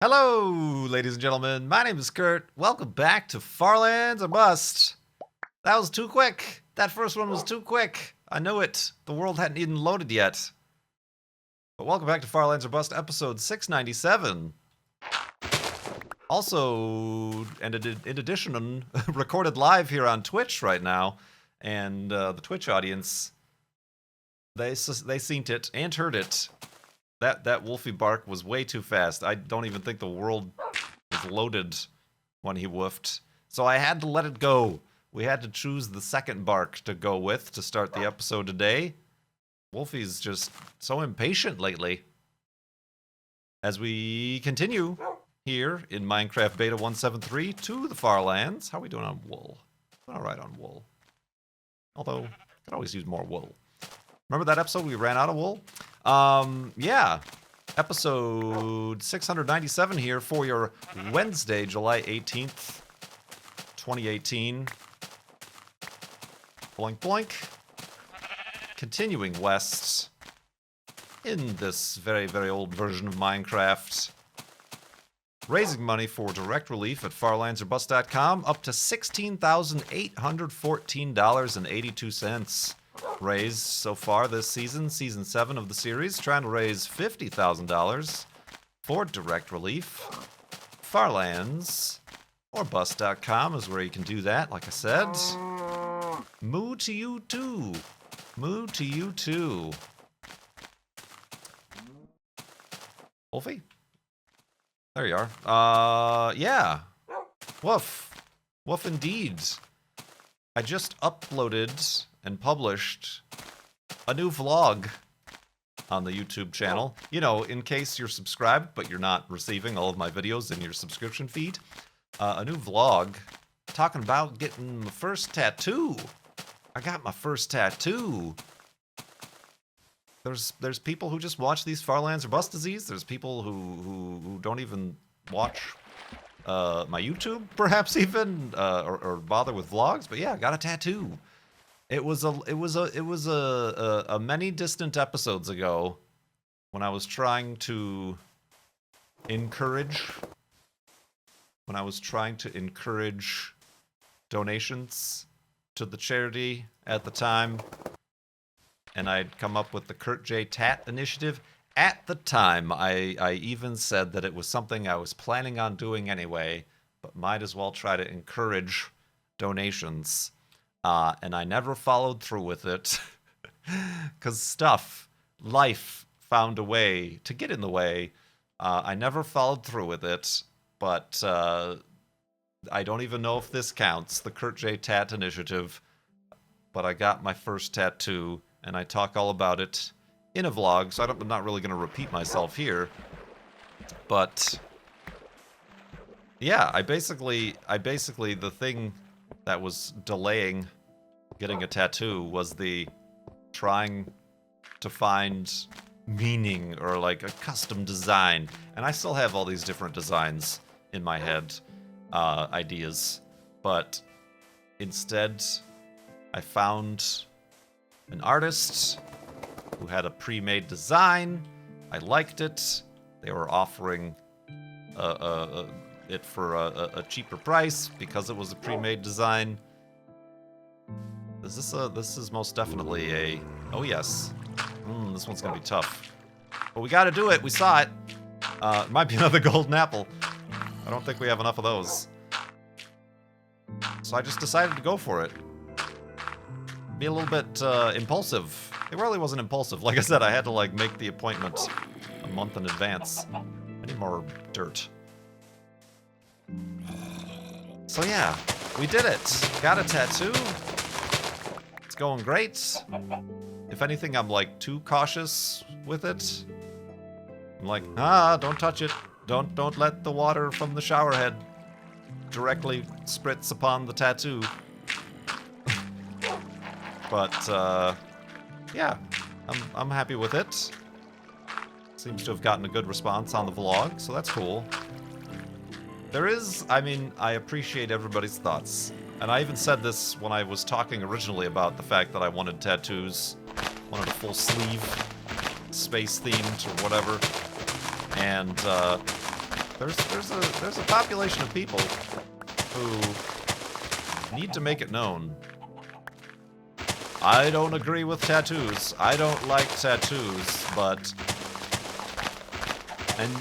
Hello, ladies and gentlemen. My name is Kurt. Welcome back to Farlands or Bust. That was too quick. That first one was too quick. I knew it. The world hadn't even loaded yet. But welcome back to Farlands or Bust, episode 697. Also, and in addition, recorded live here on Twitch right now. And the Twitch audience, they seen it and heard it. That Wolfie bark was way too fast. I don't even think the world was loaded when he woofed. So I had to let it go. We had to choose the second bark to go with to start the episode today. Wolfie's just so impatient lately. As we continue here in Minecraft Beta 173 to the Farlands. How are we doing on wool? Alright on wool. Although, could always use more wool. Remember that episode we ran out of wool? Yeah. Episode 697 here for your Wednesday, July 18th, 2018. Boink, boink. Continuing west in this very, very old version of Minecraft. Raising money for direct relief at farlandsorbust.com up to $16,814.82. Raised so far this season, season 7 of the series, trying to raise $50,000 for direct relief. Farlandsorbust.com is where you can do that, like I said. Moo to you too. Moo to you too. Wolfie? There you are. Yeah. Woof. Woof indeed. I just uploaded and published a new vlog on the YouTube channel. You know, in case you're subscribed, but you're not receiving all of my videos in your subscription feed. A new vlog talking about getting my first tattoo. I got my first tattoo. There's people who just watch these Farlands or Bust Disease. There's people who don't even watch my YouTube, perhaps even, or bother with vlogs. But yeah, I got a tattoo. It was a many distant episodes ago when I was trying to encourage donations to the charity at the time. And I'd come up with the Kurt J. Tat initiative. At the time, I even said that it was something I was planning on doing anyway, but might as well try to encourage donations. And I never followed through with it. Because life found a way to get in the way. I never followed through with it, but I don't even know if this counts, the Kurt J. Tat initiative. But I got my first tattoo. And I talk all about it in a vlog, so I'm not really going to repeat myself here. But yeah, I basically the thing that was delaying getting a tattoo was the trying to find meaning or like a custom design. And I still have all these different designs in my head, ideas. But instead, I found an artist who had a pre-made design. I liked it. They were offering it for a cheaper price because it was a pre-made design. This is most definitely a... Oh yes. This one's gonna be tough. But we gotta do it. We saw it. It might be another golden apple. I don't think we have enough of those. So I just decided to go for it. Be a little bit impulsive. It really wasn't impulsive. Like I said, I had to like make the appointment a month in advance. I need more dirt. So yeah, we did it. Got a tattoo. It's going great. If anything, I'm like too cautious with it. I'm like, don't touch it. Don't let the water from the shower head directly spritz upon the tattoo. But, yeah, I'm happy with it. Seems to have gotten a good response on the vlog, so that's cool. I appreciate everybody's thoughts. And I even said this when I was talking originally about the fact that I wanted tattoos. Wanted a full sleeve, space themed or whatever. And, there's a population of people who need to make it known. I don't agree with tattoos. I don't like tattoos, but... And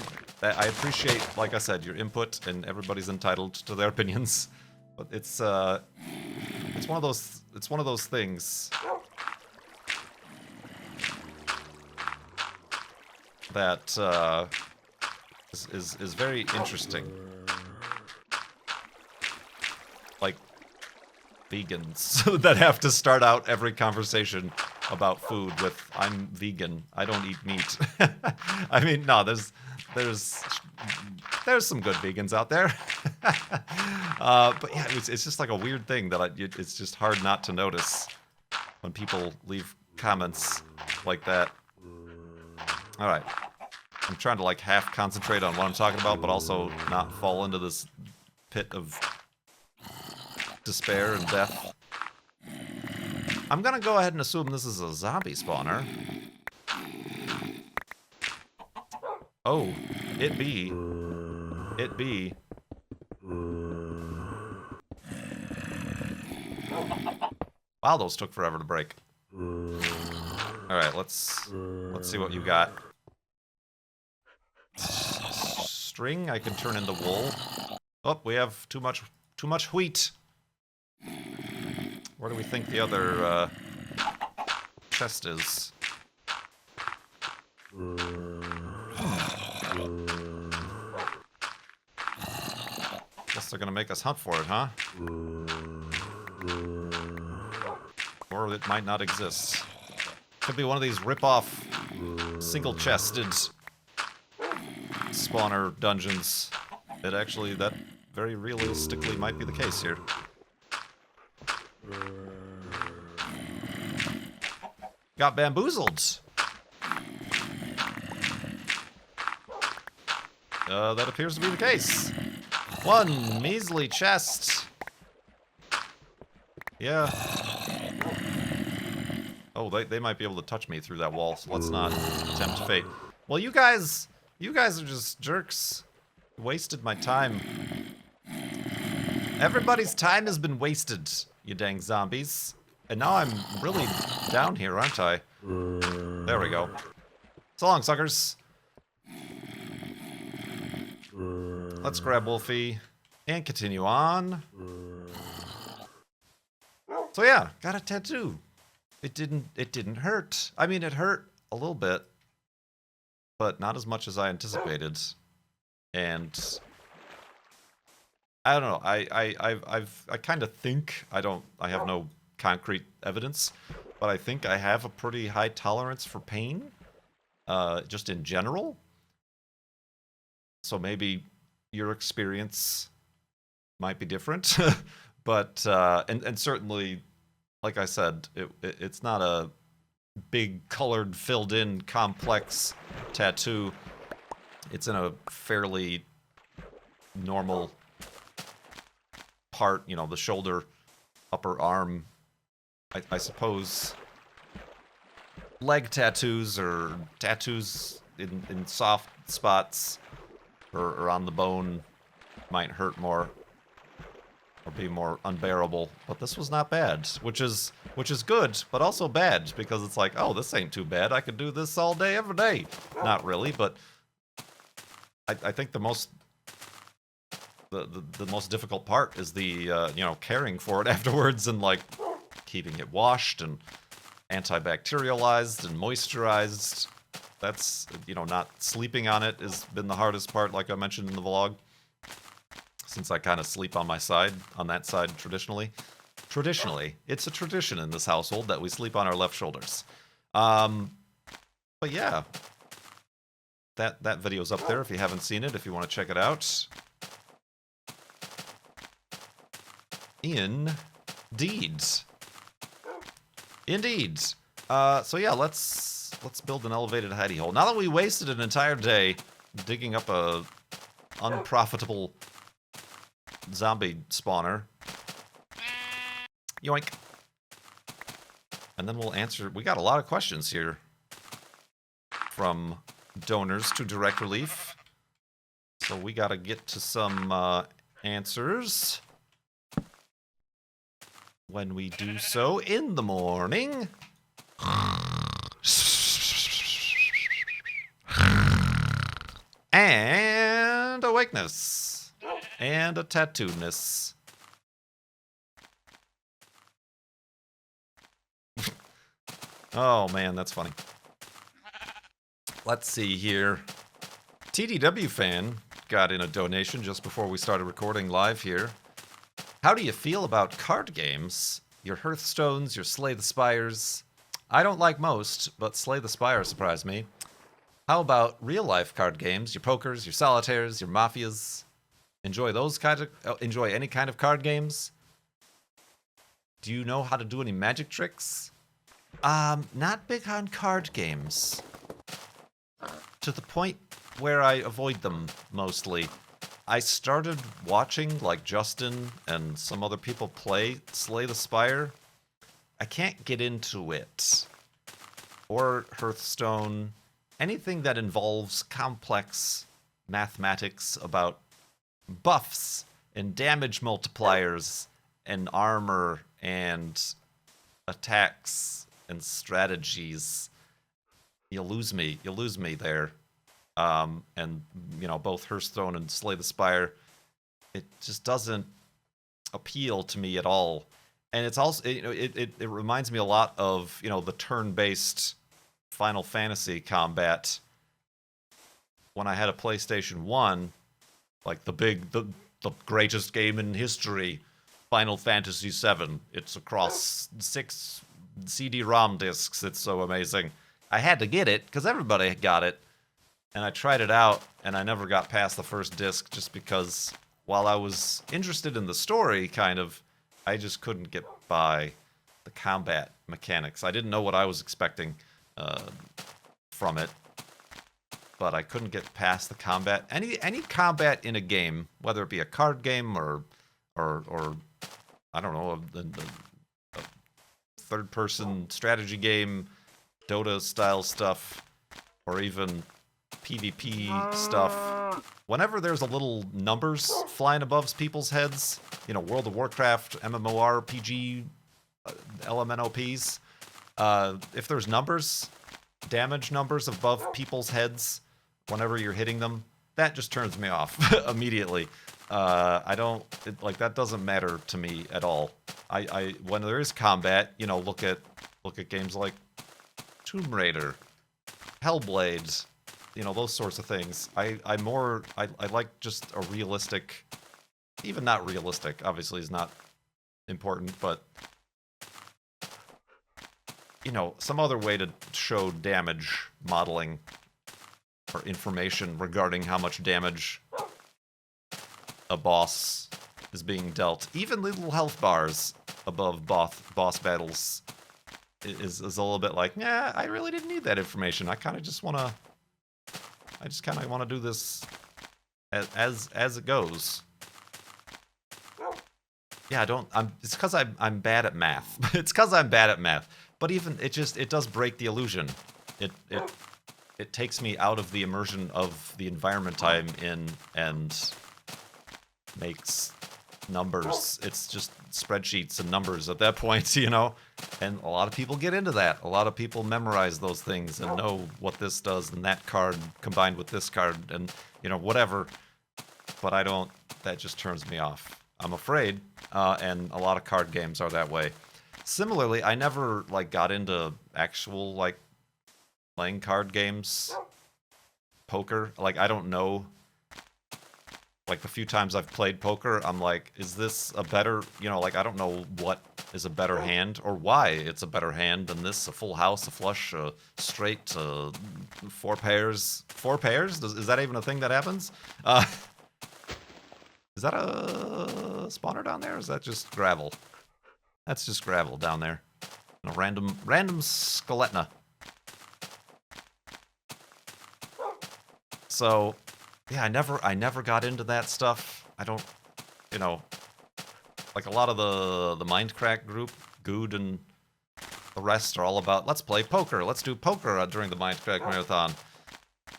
I appreciate, like I said, your input, and everybody's entitled to their opinions. But it's one of those things that is very interesting. Like vegans that have to start out every conversation about food with "I'm vegan. I don't eat meat." I mean, no, there's some good vegans out there. But yeah, it's just like a weird thing that it's just hard not to notice when people leave comments like that. All right. I'm trying to like half concentrate on what I'm talking about, but also not fall into this pit of despair and death. I'm gonna go ahead and assume this is a zombie spawner. Oh, it be. Wow, those took forever to break. Alright, let's see what you got. String I can turn into wool. Oh, we have too much wheat. Where do we think the other chest is? Guess they're gonna make us hunt for it, huh? Or it might not exist. Could be one of these rip-off single-chested spawner dungeons. It actually, that very realistically might be the case here. Got bamboozled. That appears to be the case. One measly chest. Yeah. Oh, they might be able to touch me through that wall, so let's not tempt fate. Well, you guys are just jerks. Wasted my time. Everybody's time has been wasted, you dang zombies. And now I'm really down here, aren't I? There we go. So long, suckers. Let's grab Wolfie and continue on. So yeah, got a tattoo. It didn't hurt. I mean, it hurt a little bit, but not as much as I anticipated. And I don't know. I kind of think I have no concrete evidence, but I think I have a pretty high tolerance for pain, just in general. So maybe your experience might be different, but and certainly, like I said, it's not a big colored, filled-in, complex tattoo. It's in a fairly normal part, you know, the shoulder, upper arm. I suppose leg tattoos or tattoos in soft spots or on the bone might hurt more or be more unbearable, but this was not bad, which is good, but also bad, because it's like, oh, this ain't too bad. I could do this all day, every day. Not really, but I think the most difficult part is the you know, caring for it afterwards and like keeping it washed and antibacterialized and moisturized. That's, you know, not sleeping on it has been the hardest part, like I mentioned in the vlog, since I kind of sleep on my side, on that side traditionally. It's a tradition in this household that we sleep on our left shoulders. But yeah, that video's up there if you haven't seen it, if you want to check it out. Indeed. So yeah, let's build an elevated hidey hole. Now that we wasted an entire day digging up a unprofitable zombie spawner. Yoink. And then we'll answer. We got a lot of questions here from donors to Direct Relief. So we gotta get to some answers. When we do so in the morning. And awakeness. And a tattooedness. Oh man, that's funny. Let's see here. TDW fan got in a donation just before we started recording live here. How do you feel about card games? Your Hearthstones, your Slay the Spires. I don't like most, but Slay the Spire surprised me. How about real-life card games? Your pokers, your solitaires, your mafias. Enjoy any kind of card games? Do you know how to do any magic tricks? Not big on card games. To the point where I avoid them mostly. I started watching like Justin and some other people play Slay the Spire. I can't get into it. Or Hearthstone. Anything that involves complex mathematics about buffs and damage multipliers and armor and attacks and strategies. You lose me there. And, you know, both Hearthstone and Slay the Spire, it just doesn't appeal to me at all. And it's also, you know, it reminds me a lot of, you know, the turn-based Final Fantasy combat. When I had a PlayStation 1, like the greatest game in history, Final Fantasy VII. It's across 6 CD-ROM discs. It's so amazing. I had to get it, because everybody got it. And I tried it out, and I never got past the first disc just because while I was interested in the story, kind of, I just couldn't get by the combat mechanics. I didn't know what I was expecting from it, but I couldn't get past the combat. Any combat in a game, whether it be a card game or I don't know, a third-person strategy game, Dota-style stuff, or even PvP stuff. Whenever there's a little numbers flying above people's heads, you know, World of Warcraft, MMORPG, LMNOPs, if there's numbers, damage numbers above people's heads, whenever you're hitting them, that just turns me off immediately. That doesn't matter to me at all. When there is combat, you know, look at games like Tomb Raider, Hellblade, you know, those sorts of things. I like just a realistic, even not realistic, obviously is not important, but, you know, some other way to show damage modeling or information regarding how much damage a boss is being dealt. Even little health bars above boss battles is a little bit like, yeah, I really didn't need that information. I kind of just want to do this as it goes. Yeah, it's because I'm bad at math. It's because I'm bad at math. But even it does break the illusion. It takes me out of the immersion of the environment I'm in and makes numbers. It's just spreadsheets and numbers at that point, you know? And a lot of people get into that. A lot of people memorize those things and know what this does and that card combined with this card and, you know, whatever. But that just turns me off. I'm afraid, and a lot of card games are that way. Similarly, I never, like, got into actual, like, playing card games. Poker. Like, I don't know. Like, the few times I've played poker, I'm like, is this a better, you know, like, I don't know what is a better hand or why it's a better hand than this, a full house, a flush, a straight, 4 pairs. 4 pairs? Is that even a thing that happens? Is that a spawner down there, or is that just gravel? That's just gravel down there. A random skeletna. So, yeah, I never got into that stuff. I don't, you know, like a lot of the Mindcrack group, Good and the rest are all about, let's play poker. Let's do poker during the Mindcrack marathon.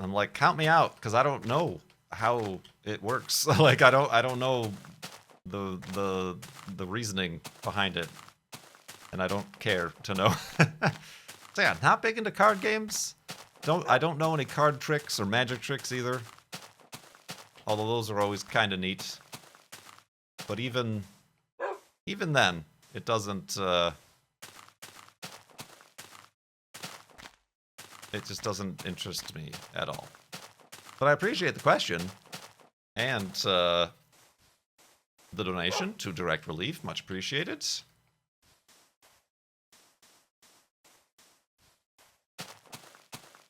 I'm like, count me out, because I don't know. how it works. Like I don't know the reasoning behind it, and I don't care to know. So yeah, not big into card games. I don't know any card tricks or magic tricks either. Although those are always kind of neat. But even then, it doesn't. It just doesn't interest me at all. But I appreciate the question and the donation to Direct Relief. Much appreciated.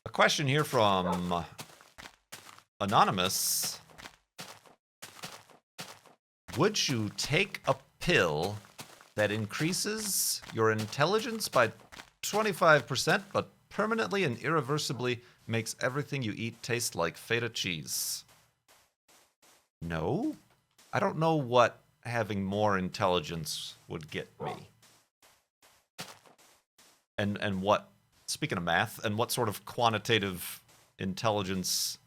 A question here from Anonymous. Would you take a pill that increases your intelligence by 25%, but permanently and irreversibly makes everything you eat taste like feta cheese? No? I don't know what having more intelligence would get me. And what, speaking of math, and what sort of quantitative intelligence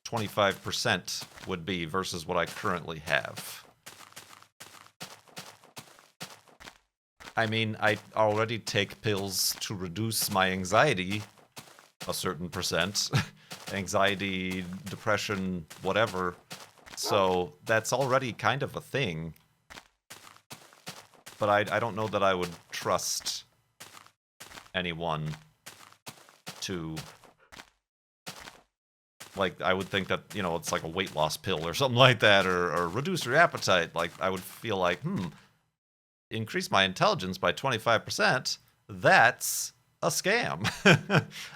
25% would be versus what I currently have. I mean, I already take pills to reduce my anxiety a certain percent. Anxiety, depression, whatever. So that's already kind of a thing. But I don't know that I would trust anyone to... Like, I would think that, you know, it's like a weight loss pill or something like that, or reduce your appetite. Like, I would feel like, increase my intelligence by 25%, that's a scam.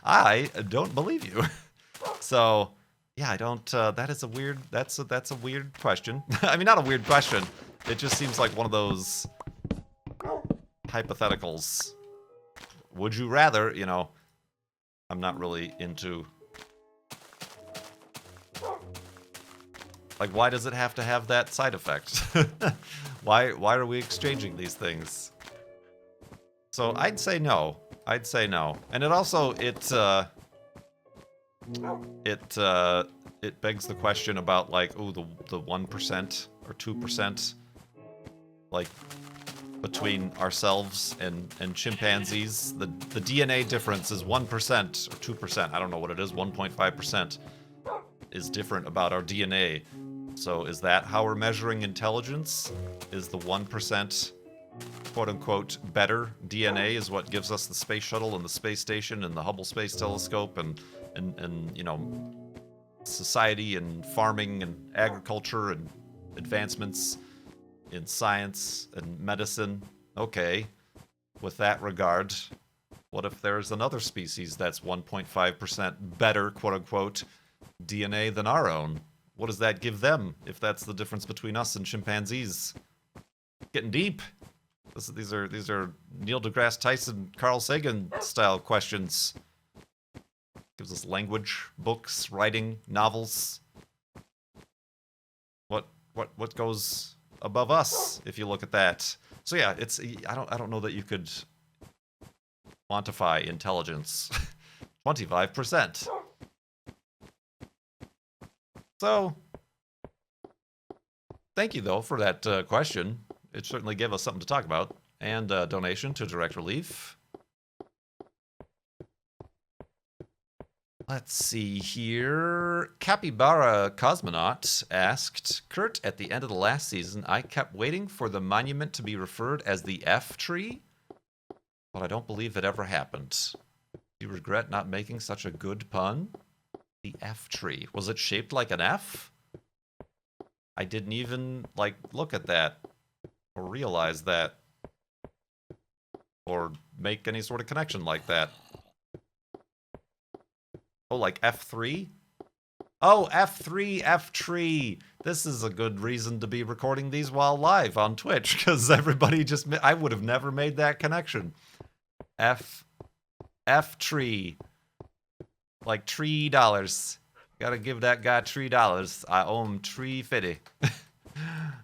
I don't believe you. So, yeah, I don't, that is a weird, that's a weird question. I mean, not a weird question. It just seems like one of those hypotheticals. Would you rather, you know, I'm not really into... Like, why does it have to have that side effect? Why are we exchanging these things? So I'd say no. I'd say no. And it also, it begs the question about, like, ooh, the 1% or 2%, like, between ourselves and chimpanzees. The DNA difference is 1% or 2%. I don't know what it is. 1.5% is different about our DNA. So is that how we're measuring intelligence? Is the 1% quote-unquote better DNA is what gives us the space shuttle and the space station and the Hubble Space Telescope and you know, society and farming and agriculture and advancements in science and medicine? Okay, with that regard, what if there's another species that's 1.5% better, quote-unquote, DNA than our own? What does that give them if that's the difference between us and chimpanzees? Getting deep. These are Neil deGrasse Tyson, Carl Sagan style questions. Gives us language, books, writing, novels. What goes above us if you look at that? So yeah, it's I don't know that you could quantify intelligence. 25%. So, thank you, though, for that question. It certainly gave us something to talk about. And donation to Direct Relief. Let's see here. Capybara Cosmonaut asked, Kurt, at the end of the last season, I kept waiting for the monument to be referred as the F tree, but I don't believe it ever happened. Do you regret not making such a good pun? The F tree. Was it shaped like an F? I didn't even, like, look at that or realize that or make any sort of connection like that. Oh, like F3? Oh, F3, F tree. This is a good reason to be recording these while live on Twitch, because everybody just... I would have never made that connection. F tree. Like $3. Gotta give that guy $3. I owe him $3.50.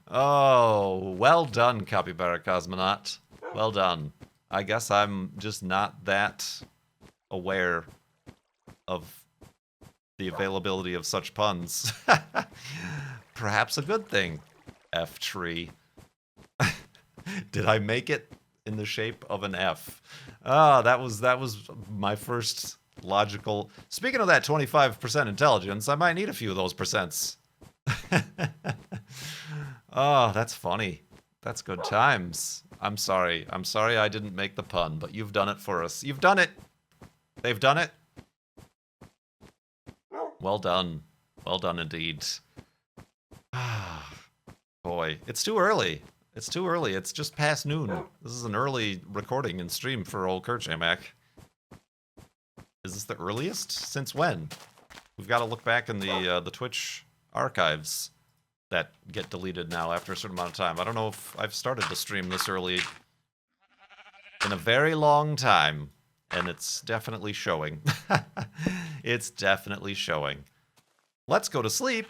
Oh, well done, Capybara Cosmonaut. Well done. I guess I'm just not that aware of the availability of such puns. Perhaps a good thing. F tree. Did I make it in the shape of an F? Ah, that was my first logical. Speaking of that 25% intelligence, I might need a few of those percents. Oh, that's funny. That's good times. I'm sorry. I'm sorry I didn't make the pun, but you've done it for us. You've done it. They've done it. Well done. Well done indeed. Ah, boy. It's too early. It's too early. It's just past noon. This is an early recording and stream for old Kurchamak. Is this the earliest? Since when? We've got to look back in the Twitch archives that get deleted now after a certain amount of time. I don't know if I've started to stream this early in a very long time, and it's definitely showing. It's definitely showing. Let's go to sleep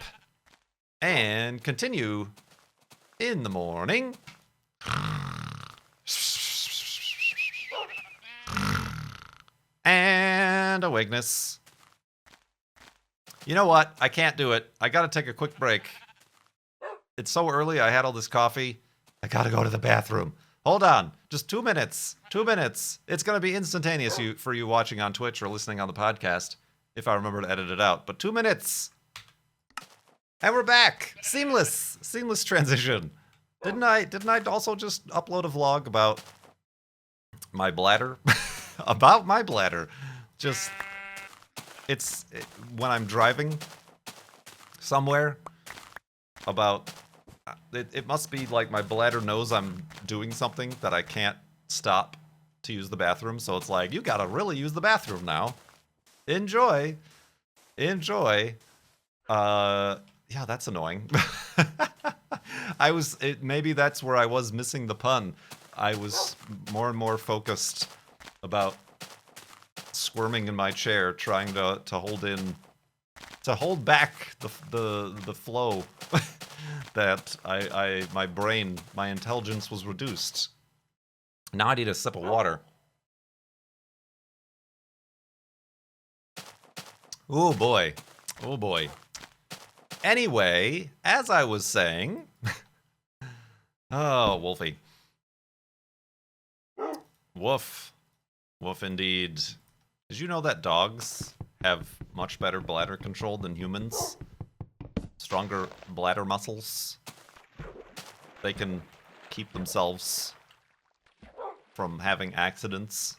and continue in the morning. And awakeness. You know what? I can't do it. I gotta take a quick break. It's so early, I had all this coffee. I gotta go to the bathroom. Hold on. Just 2 minutes. 2 minutes. It's gonna be instantaneous for you watching on Twitch or listening on the podcast, if I remember to edit it out. But 2 minutes. And we're back. Seamless. Seamless transition. Didn't I also just upload a vlog about my bladder? About my bladder. Just, when I'm driving somewhere, about, it must be like my bladder knows I'm doing something that I can't stop to use the bathroom, so it's like, you gotta really use the bathroom now. Enjoy. Enjoy. Yeah, that's annoying. Maybe that's where I was missing the pun. I was more and more focused about squirming in my chair, trying to hold back the flow that my intelligence was reduced. Now I need a sip of water. Oh boy. Oh boy. Anyway, as I was saying, oh, Wolfie. Woof. Woof indeed. Did you know that dogs have much better bladder control than humans? Stronger bladder muscles. They can keep themselves from having accidents.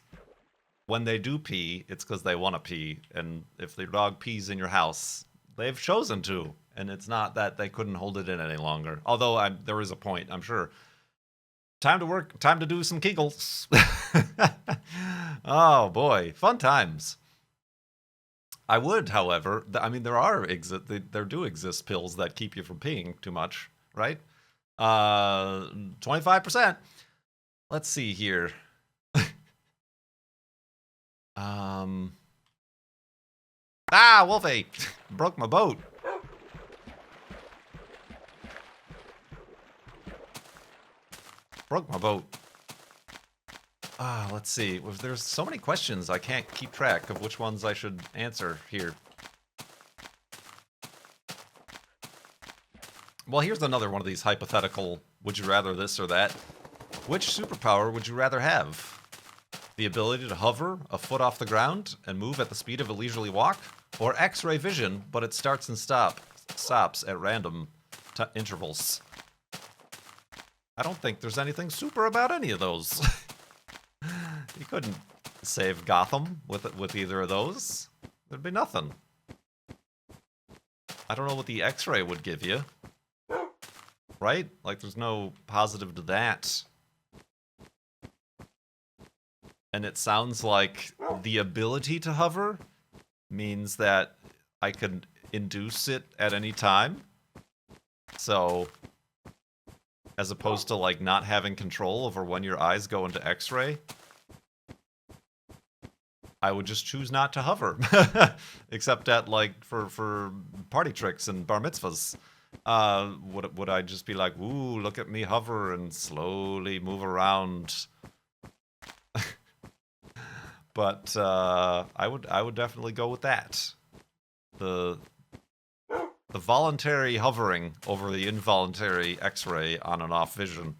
When they do pee, it's because they want to pee. And if their dog pees in your house, they've chosen to. And it's not that they couldn't hold it in any longer. Although there is a point, I'm sure. Time to work, time to do some Kegels. Oh boy, fun times. I would, however, I mean, there do exist pills that keep you from peeing too much, right? 25%. Let's see here. Wolfie! Broke my boat. Broke my boat. Let's see. There's so many questions, I can't keep track of which ones I should answer here. Well, here's another one of these hypothetical, would you rather this or that? Which superpower would you rather have? The ability to hover a foot off the ground and move at the speed of a leisurely walk? Or X-ray vision, but it starts and stops at random intervals? I don't think there's anything super about any of those. You couldn't save Gotham with either of those. There'd be nothing. I don't know what the X-ray would give you. Right? Like, there's no positive to that. And it sounds like the ability to hover means that I could induce it at any time. So, as opposed to, like, not having control over when your eyes go into X-ray, I would just choose not to hover. Except at, like, for party tricks and bar mitzvahs. Would I just be like, ooh, look at me hover and slowly move around? But I would definitely go with that. the voluntary hovering over the involuntary X-ray on and off vision,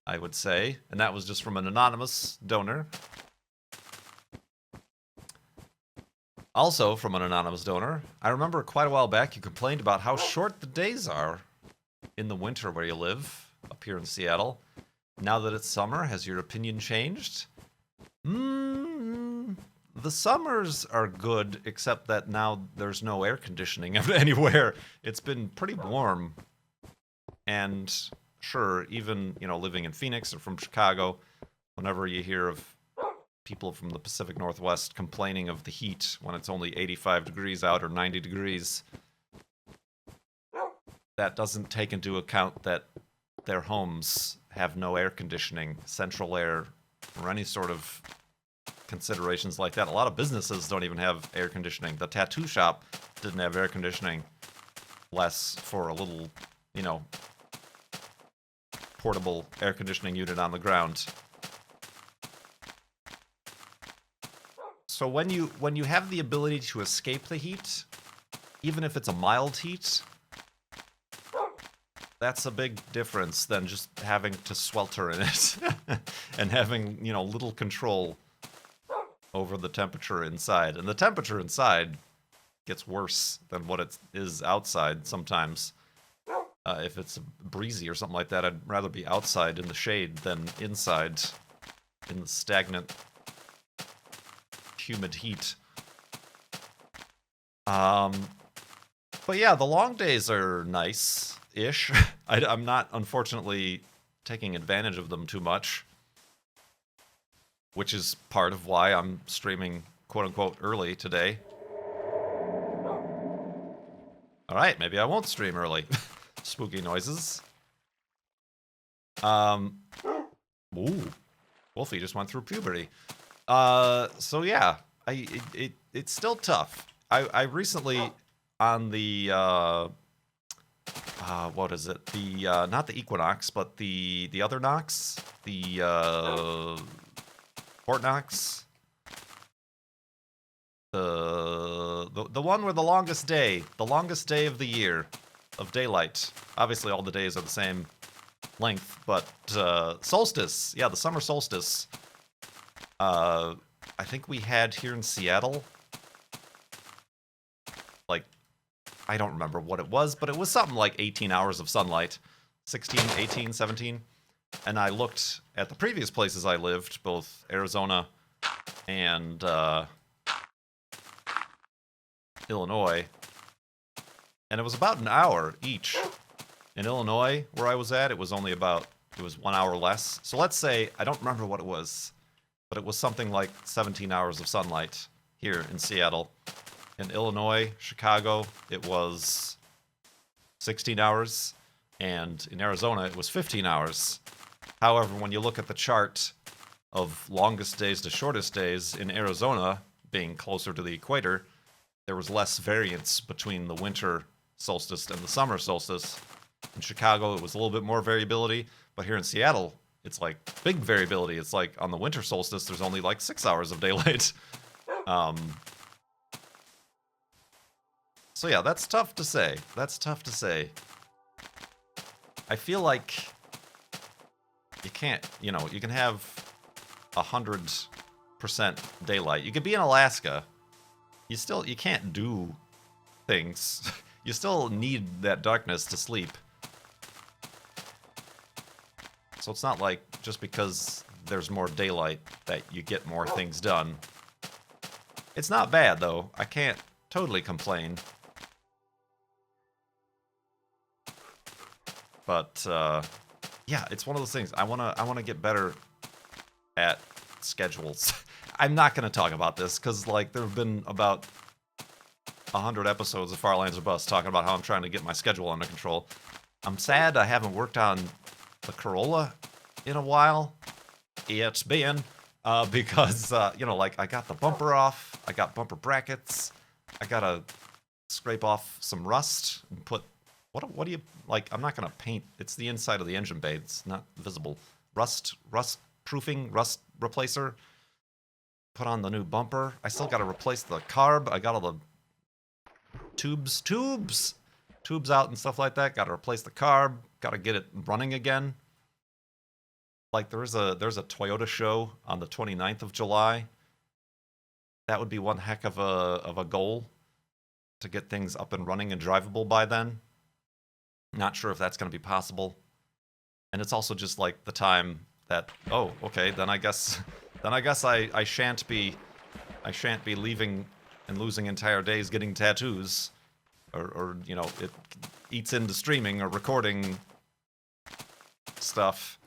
I would say. And that was just from an anonymous donor. Also from an anonymous donor, I remember quite a while back you complained about how short the days are in the winter where you live, up here in Seattle. Now that it's summer, has your opinion changed? The summers are good, except that now there's no air conditioning anywhere. It's been pretty warm. And sure, even, living in Phoenix or from Chicago, whenever you hear of people from the Pacific Northwest complaining of the heat when it's only 85 degrees out or 90 degrees, that doesn't take into account that their homes have no air conditioning, central air, or any sort of considerations like that. A lot of businesses don't even have air conditioning. The tattoo shop didn't have air conditioning, less for a little, portable air conditioning unit on the ground. So when you have the ability to escape the heat, even if it's a mild heat, that's a big difference than just having to swelter in it and having, little control over the temperature inside. And the temperature inside gets worse than what it is outside sometimes. If it's breezy or something like that, I'd rather be outside in the shade than inside in the stagnant, humid heat. But yeah, the long days are nice-ish. I'm not, unfortunately, taking advantage of them too much, which is part of why I'm streaming quote-unquote early today. Alright, maybe I won't stream early. Spooky noises. Ooh. Wolfie just went through puberty. So yeah, it's still tough. I recently, on the, what is it? The, not the Equinox, but the other Nox? The, Fort Knox? The one with the longest day of the year of daylight. Obviously all the days are the same length, but solstice, yeah, the summer solstice. I think we had here in Seattle, like, I don't remember what it was, but it was something like 18 hours of sunlight. 16, 18, 17. And I looked at the previous places I lived, both Arizona and Illinois, and it was about an hour each. In Illinois, where I was at, it was 1 hour less. So let's say, I don't remember what it was, but it was something like 17 hours of sunlight here in Seattle. In Illinois, Chicago, it was 16 hours, and in Arizona, it was 15 hours. However, when you look at the chart of longest days to shortest days, in Arizona, being closer to the equator, there was less variance between the winter solstice and the summer solstice. In Chicago, it was a little bit more variability, but here in Seattle, it's like big variability. It's like on the winter solstice, there's only like 6 hours of daylight. So yeah, that's tough to say. I feel like you can't, you can have 100% daylight. You could be in Alaska. You can't do things. You still need that darkness to sleep. So it's not like just because there's more daylight that you get more things done. It's not bad, though. I can't totally complain. But, yeah, it's one of those things. I wanna get better at schedules. I'm not gonna talk about this, because, like, there have been about 100 episodes of Farlands or Bust talking about how I'm trying to get my schedule under control. I'm sad I haven't worked on the Corolla in a while. It's been, because, like, I got the bumper off, I got bumper brackets, I gotta scrape off some rust and put, what do you, like, I'm not gonna paint, it's the inside of the engine bay, it's not visible. Rust proofing, rust replacer, put on the new bumper. I still gotta replace the carb, I got all the tubes out and stuff like that. Got to replace the carb. Got to get it running again. Like there's a Toyota show on the 29th of July. That would be one heck of a goal to get things up and running and drivable by then. Not sure if that's going to be possible. And it's also just like the time that, oh, okay, then I guess I shan't be leaving and losing entire days getting tattoos, or you know, it eats into streaming or recording stuff,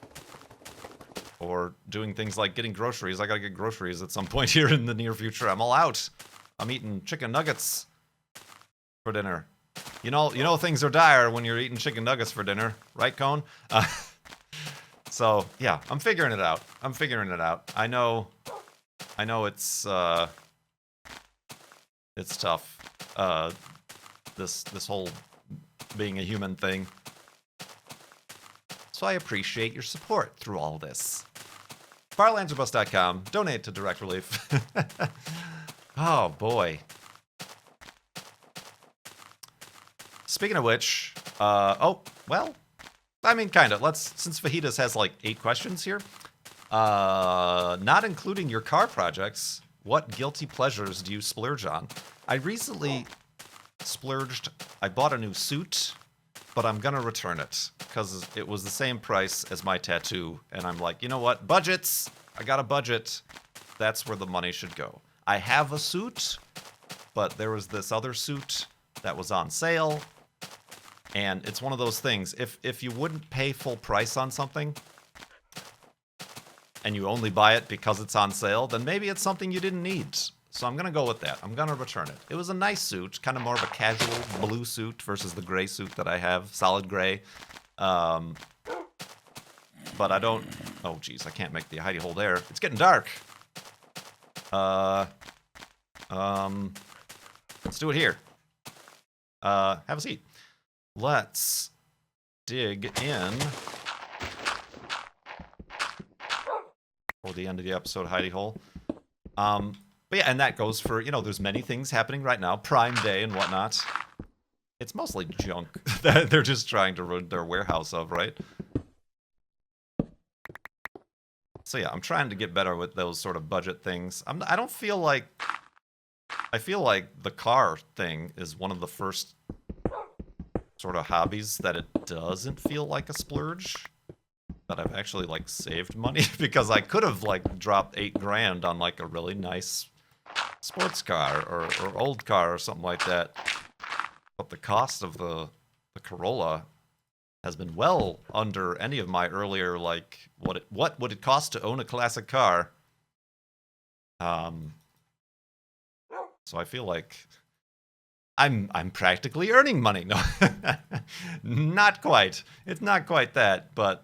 or doing things like getting groceries. I gotta get groceries at some point here in the near future. I'm all out. I'm eating chicken nuggets for dinner. You know things are dire when you're eating chicken nuggets for dinner, right, Cone? So yeah, I'm figuring it out. I know it's tough. This whole being a human thing. So I appreciate your support through all this. FarlandsOrBust.com. Donate to Direct Relief. Oh boy. Speaking of which, oh well. I mean, kind of. Since Fajitas has like 8 questions here, not including your car projects, what guilty pleasures do you splurge on? I recently splurged. I bought a new suit, but I'm gonna return it because it was the same price as my tattoo, and I'm like, you know what? Budgets. I got a budget. That's where the money should go. I have a suit, but there was this other suit that was on sale. And it's one of those things, if you wouldn't pay full price on something, and you only buy it because it's on sale, then maybe it's something you didn't need. So I'm going to go with that. I'm going to return it. It was a nice suit, kind of more of a casual blue suit versus the gray suit that I have, solid gray. But I don't... Oh, geez, I can't make the hidey hole there. It's getting dark. Let's do it here. Have a seat. Let's dig in for the end of the episode, hidey hole. But yeah, and that goes for, you know, there's many things happening right now, Prime Day and whatnot. It's mostly junk that they're just trying to run their warehouse of, right? So yeah, I'm trying to get better with those sort of budget things. I don't feel like... I feel like the car thing is one of the first sort of hobbies that it doesn't feel like a splurge, that I've actually like saved money, because I could have like dropped $8 grand on like a really nice sports car or old car or something like that. But the cost of the Corolla has been well under any of my earlier, like, what would it cost to own a classic car. So I feel like I'm practically earning money. No, not quite. It's not quite that, but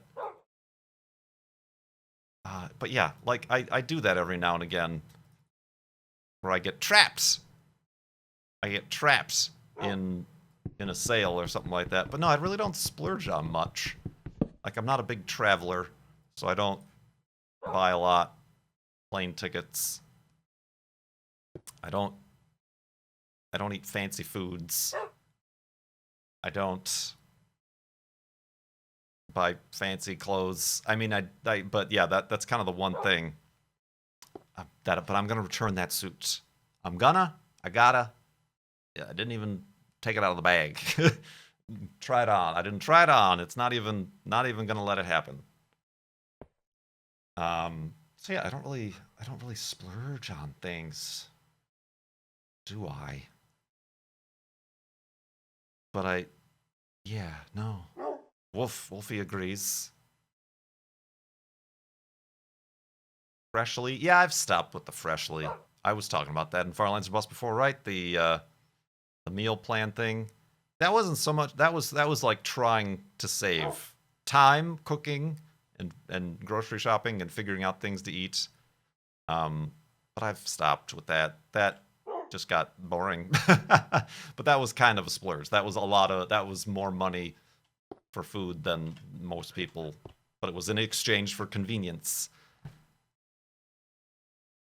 yeah, like I do that every now and again, where I get trapped. I get trapped in a sale or something like that. But no, I really don't splurge on much. Like, I'm not a big traveler, so I don't buy a lot. Plane tickets. I don't eat fancy foods. I don't buy fancy clothes. I mean, but yeah, that's kind of the one thing. But I'm gonna return that suit. I gotta. Yeah, I didn't even take it out of the bag. Try it on. I didn't try it on. It's not even gonna let it happen. So yeah, I don't really splurge on things, do I? But yeah, no. Wolfie agrees. Freshly, yeah, I've stopped with the Freshly. I was talking about that in Farlands Bus before, right? The meal plan thing. That wasn't so much. That was like trying to save time cooking and grocery shopping and figuring out things to eat. But I've stopped with that. That just got boring. But that was kind of a splurge. That was more money for food than most people, but it was in exchange for convenience.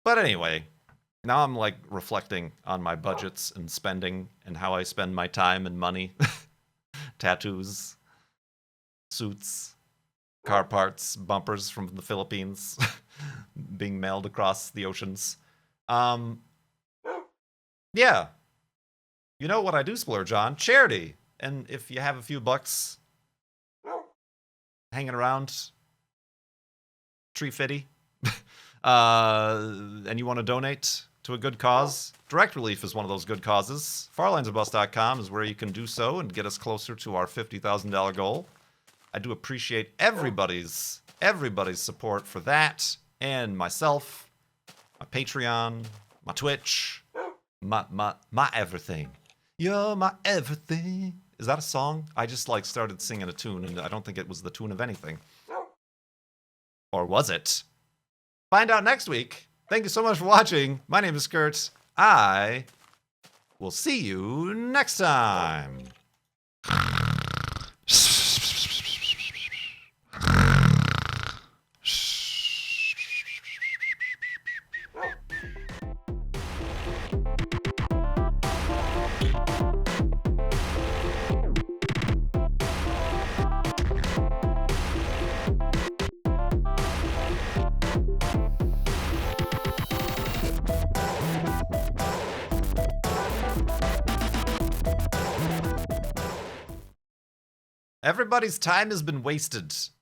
But anyway, Now I'm like reflecting on my budgets and spending and how I spend my time and money. Tattoos, suits, car parts, bumpers from the Philippines being mailed across the oceans. Yeah. You know what I do splurge on? Charity. And if you have a few bucks hanging around, Tree Fitty, and you want to donate to a good cause, Direct Relief is one of those good causes. FarlandsofBus.com is where you can do so and get us closer to our $50,000 goal. I do appreciate everybody's support for that, and myself, my Patreon, my Twitch, my everything. You're my everything. Is that a song? I just like started singing a tune, and I don't think it was the tune of anything. Or was it? Find out next week. Thank you so much for watching. My name is Kurt. I will see you next time. Everybody's time has been wasted.